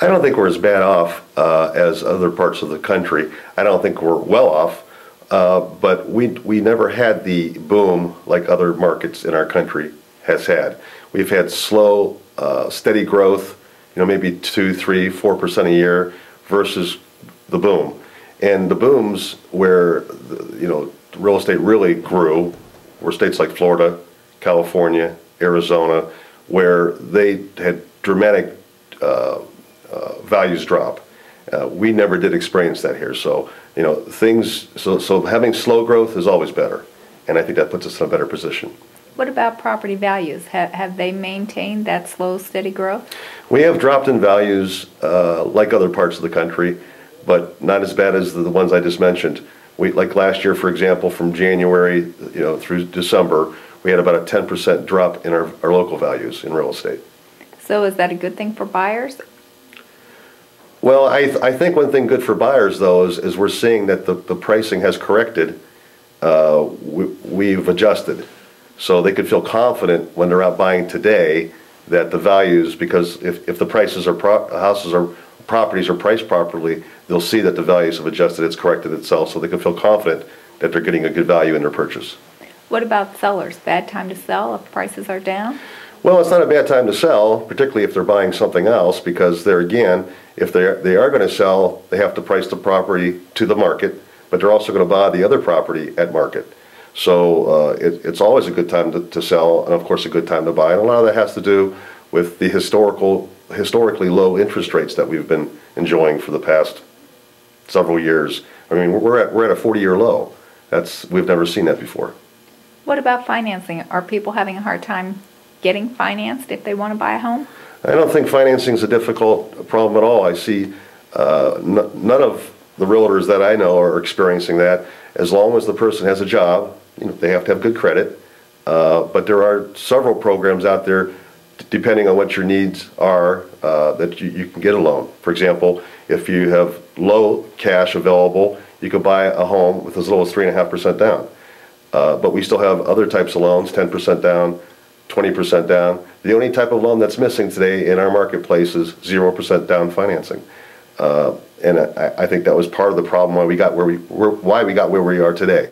I don't think we're as bad off as other parts of the country. I don't think we're well off, but we never had the boom like other markets in our country has had. We've had slow, steady growth, maybe 2, 3, 4% a year versus the boom. And the booms where real estate really grew were states like Florida, California, Arizona, where they had dramatic values drop. We never did experience that here. So, so having slow growth is always better. And I think that puts us in a better position. What about property values? Have they maintained that slow, steady growth? We have dropped in values like other parts of the country, but not as bad as the ones I just mentioned. Like last year, for example, from January through December, we had about a 10% drop in our local values in real estate. So is that a good thing for buyers? Well, I think one thing good for buyers, though, is we're seeing that the pricing has corrected. We've adjusted. So they could feel confident when they're out buying today that the values, because if the prices properties are priced properly, they'll see that the values have adjusted, it's corrected itself, so they can feel confident that they're getting a good value in their purchase. What about sellers? Bad time to sell if prices are down? Well, it's not a bad time to sell, particularly if they're buying something else, because there again, if they are going to sell, they have to price the property to the market, but they're also going to buy the other property at market. So it's always a good time to sell, and of course a good time to buy. And a lot of that has to do with the historically low interest rates that we've been enjoying for the past several years. I mean, we're at a 40-year low. We've never seen that before. What about financing? Are people having a hard time getting financed if they want to buy a home? I don't think financing is a difficult problem at all. I see none of the realtors that I know are experiencing that. As long as the person has a job, they have to have good credit. But there are several programs out there, depending on what your needs are, that you can get a loan. For example, if you have low cash available, you can buy a home with as little as 3.5% down. But we still have other types of loans, 10% down, 20% down. The only type of loan that's missing today in our marketplace is 0% down financing. And I think that was part of the problem why we got where we are today.